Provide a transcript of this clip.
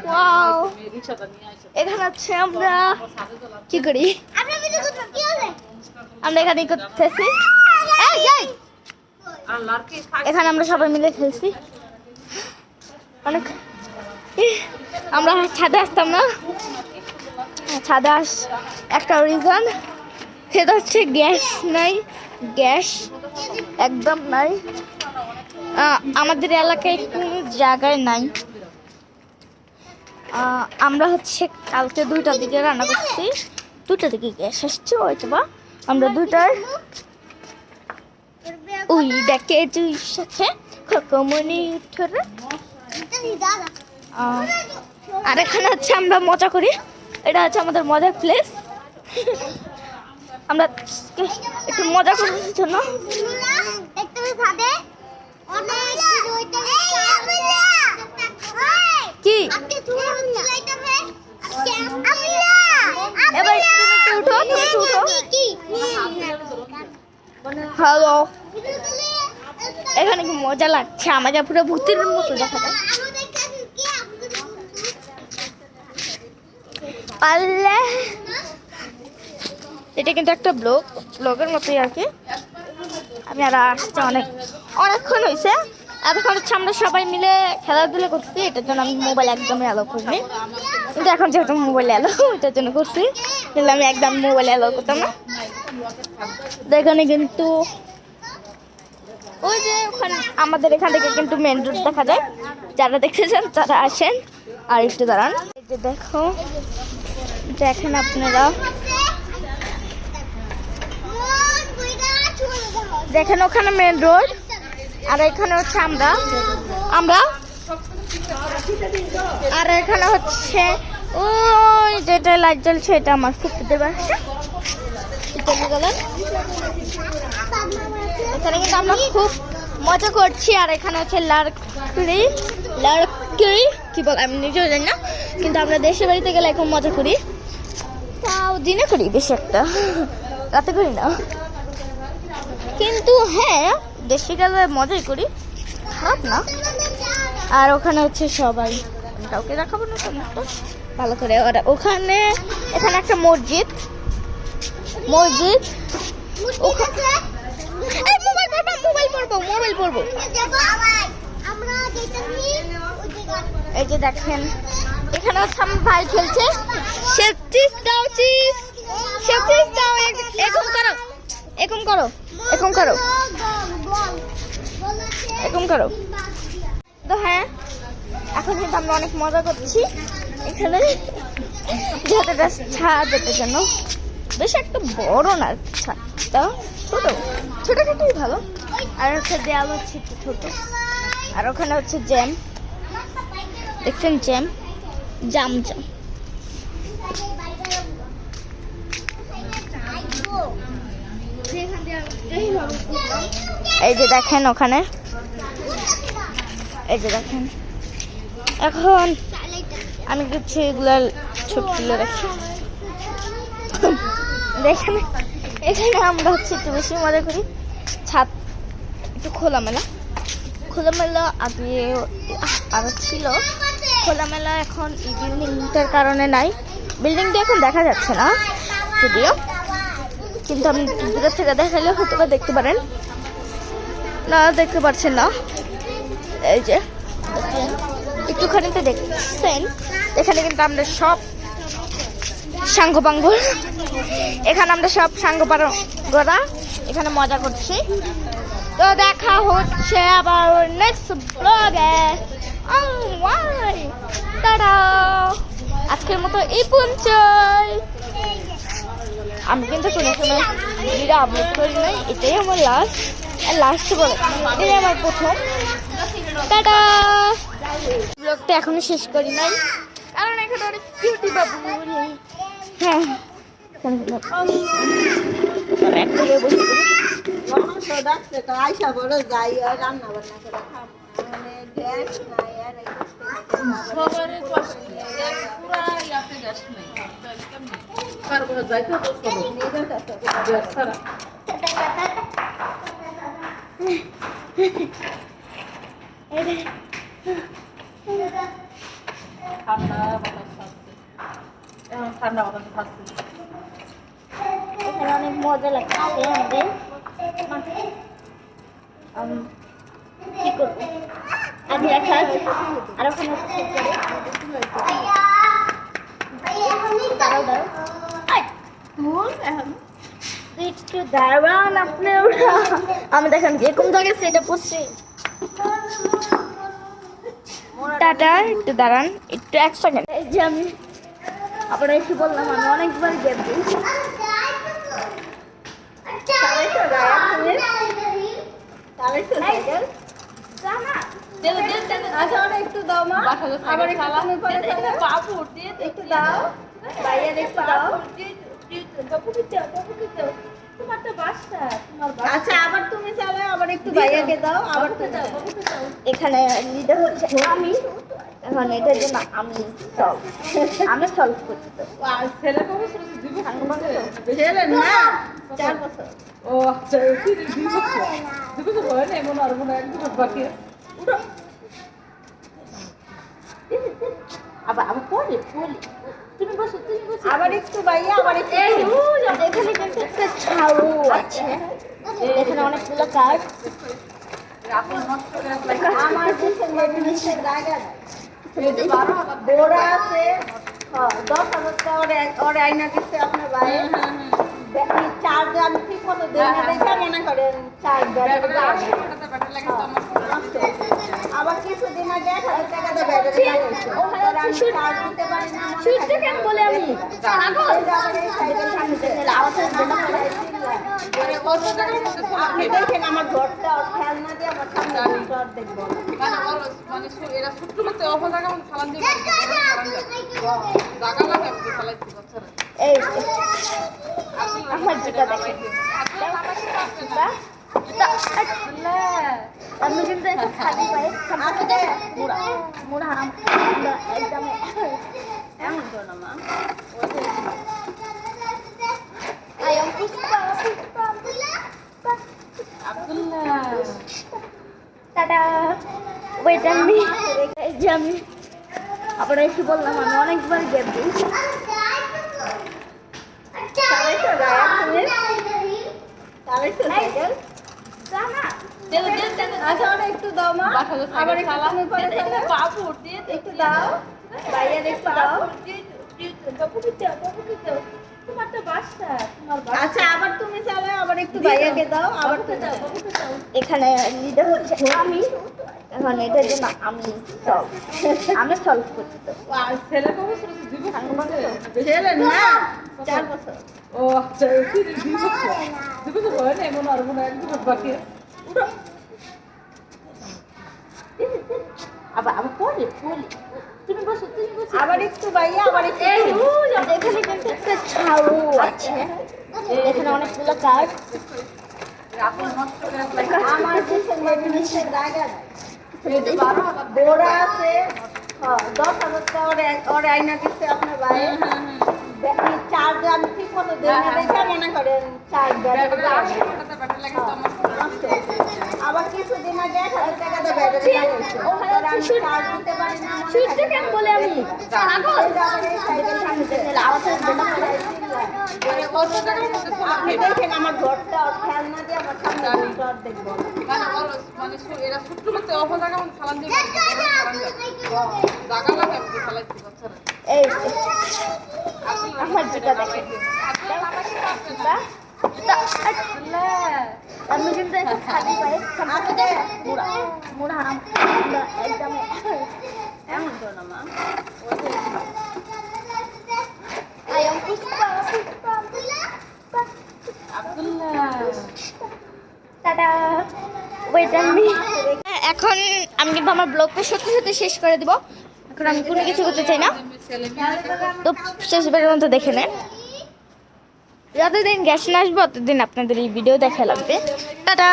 wow এখানে আছে আমরা কি করি আমরা এখানে করতেছি এখানে আমরা সবাই মিলে খেলছি অনেক আমরা ছাদে আসতাম না ছাদে একটা রিজন সেটা হচ্ছে গ্যাস নাই গ্যাস একদম নাই আমাদের এলাকায় কোনো জায়গায় নাই আমরা হচ্ছে কালকে 2টার দিকে রান্না করছি 2টার দিকে গ্যাস আসছে হয়তো বা আমরা 2টার ওই দেখে তুই সাথে খকমনি উঠরে আর এখানে হচ্ছে আমরা মজা করি এটা হচ্ছে আমাদের মজার প্লেস আমরা একটু মজা করার জন্য কি এবার তুমি উঠো হ্যালো এখানে কি মজা লাগছে আমাদের পুরো ভূতের মতো দেখা যায় পারলে এটা কিন্তু একটা ব্লগের মতোই আর কি আমি আর আসছে অনেকক্ষণ হয়েছে এতক্ষণ হচ্ছে আমরা সবাই মিলে খেলাধুলা করছি এটার জন্য আমি মোবাইল একদমই অ্যালাউ করিনি কিন্তু এখন যেহেতু মোবাইল অ্যালাউ এটার জন্য করছি তাহলে আমি একদম মোবাইল অ্যালাউ করতাম না এখানে কিন্তু ওই যে ওখানে আমাদের এখান থেকে কিন্তু মেন রোড দেখা যায় যারা দেখতেছেন তারা আসেন আর একটু দাঁড়ান এই যে দেখেন আপনারা দেখেন ওখানে মেন রোড আর এখানে হচ্ছে আমরা আর এখানে হচ্ছে ওই যেটা লাইট জ্বলছে এটা আমার ফুটতে বাসা এখানে কিন্তু আমরা খুব মজা করছি আর এখানে হচ্ছে লাড়কি কি বল আমি নিজেও জানি না কিন্তু আমরা দেশের বাড়িতে গেলে এখন মজা করি তাও দিনে করি বেশি একটা রাতে করি না কিন্তু হ্যাঁ দেশে গেলে মজাই করি খারাপ না আর ওখানে হচ্ছে সবাই কাউকে দেখাবো না ভালো করে ওখানে এখানে একটা মসজিদ মোবাইল পড়বো এই যে দেখেন এখানে হচ্ছে আমার ভাই খেলছে এরকম করো তো হ্যাঁ এখন কিন্তু আমরা অনেক মজা করছি এখানে যেহেতু ছাদের জন্য বেশ একটা বড় না ছাদটা ছোটখাটোই ভালো আর হচ্ছে দেয়াল হচ্ছে একটু ছোট আর ওখানে হচ্ছে জ্যাম দেখছেন জাম এই যে দেখেন ওখানে এই যে দেখেন এখন আমি কিছু এগুলা ছোট তুলে রাখি দেখেন এখানে আমরা হচ্ছে একটু বেশি মজা করি ছাদ একটু খোলামেলা আগে আরো ছিল খোলামেলা এখন এই বিল্ডিংটার কারণে নাই বিল্ডিংটা এখন দেখা যাচ্ছে না যদিও কিন্তু আপনি দূরের থেকে দেখালে হয়তো বা দেখতে পারেন না দেখতে পাচ্ছেন না এই যে একটুখানিতে দেখছেন এখানে কিন্তু আমরা সব সাঙ্গপাঙ্গ এখানে আমরা সব সাঙ্গপাঙ্গরা এখানে মজা করছি তো দেখা হচ্ছে আবার নেক্সট ব্লগে টাটা আজকের মতো এই পর্যন্তই আমি কিন্তু কোনো সময় ভিডিও আপলোড করি নাই এটাই আমার লাস্ট বলে এটাই আমার প্রথম টাটা ব্লগটা এখনো শেষ করি নাই কারণ এখানে অনেক কিউটি বাবু হ্যাঁ আইসা বড় যাই রান্না বান্না করে খাবো মানে গ্যাস নাই আর সবারই কষ্ট পুরা ইয়াতে গ্যাস নাই কার করে যাইতে তো সব নিয়ে যাচ্ছে গ্যাস ছাড়া ঠান্ডা বাতাস খাচ্ছে এখন ঠান্ডা বাতাস খাচ্ছে এখানে অনেক মজা লাগছে আমাদের কি করবো আগে রাখা আর ওখানে দাঁড়াও দাঁড়াও আয়, একটু দাঁড়ান আপনি আমি দেখেন যেরকম জায়গায় সেটা পড়ছি টাটা একটু দাঁড়ান একটু 1 সেকেন্ড এই যে আমি আপনারা একটু বললাম আমি অনেকবার গেম দিই একটু দাও মা আবার বাবু একটু দাও ভাইয়ার একটু দাও আচ্ছা আবার তুমি চালাও আবার একটু ভাইয়াকে দাও আবার তো দাও এখানে লিডার হচ্ছে আমি এখন এটার জন্য আমি সলভ করতে ছেলে কবে ছেলে না 4 বছর ও আচ্ছা 2 বছর 2 বছর হয় না এমন আর মনে 1 বছর বাকি উঠো আবার পরে তুমি বসো আবার একটু ভাইয়া আবার একটু এখানে কিন্তু একটা ঝাড়ু আছে এখানে অনেকগুলো কাজ আমার দেশের জায়গা বোরা আছে 10,000 টাকা ওর আইনা দিচ্ছে আপনার ভাই চার্জ আমি ঠিক মতো দেই না দেখে মনে করেন চার্জ আবার কিছুদিন আগে 1,000 টাকা দিয়ে ব্যাটারি লাগাইছে আমি চার্জ দিতে পারি না সুইচটা কেন বলে আমি আপনি দেখেন আমার ঘরটা ওর খেয়াল না দিয়ে আমার সামনে ঘর দেখবো এই আমার যেটা দেখেন আমি কিন্তু খালি পাই মুড়া একদম এমন তো না মা টাটা ওয়েট আমি এই যে আমি আপনারা একটু বললাম আমি অনেকবার গেম দিই একটু দাও মা আবার বাবু একটু দাও ভাইয়ার একটু দাও আচ্ছা আবার তুমি চালাও আবার একটু ভাইয়াকে দাও আবার তো দাও এখানে লিডার হচ্ছে আমি এখন এটার জন্য আমি সলভ করতে ছেলে কবে ছেলে না 4 বছর ও আচ্ছা 2 বছর 2 বছর হয় না এমন আর মনে 1 বছর বাকি উঠো আবার পরে তুমি বসো আবার একটু ভাইয়া আবার একটু এখানে কিন্তু একটা ঝাড়ু আছে এখানে অনেকগুলো কাজ আমার দেশের জায়গা বোরা আছে 10,000 টাকা ওর আইনা দিচ্ছে আপনার ভাই চার্জ আমি ঠিক মতো দেই না দেখে মনে করেন চার্জ আবার কিছুদিন আগে 1,000 টাকা দিয়ে ব্যাটারি লাগাইছে আমি চার্জ দিতে পারি না সুইচটা কেন বলে আমি আপনি দেখেন আমার ঘরটা ওর খেয়াল না দিয়ে আমার সামনে ঘর দেখবো এই আমার যেটা দেখেন আমি কিন্তু খালি পাই মুড়া একদম এমন তো না মা টাটা ওয়েট আমি এখন আমি কিন্তু আমার ব্লগটা সত্যি সত্যি শেষ করে দিব এখন আমি কোনো কিছু করতে চাই না তো শেষবারের মতো দেখে নেন যতদিন গ্যাস না আসবে ততদিন আপনাদের এই ভিডিও দেখা লাগবে টাটা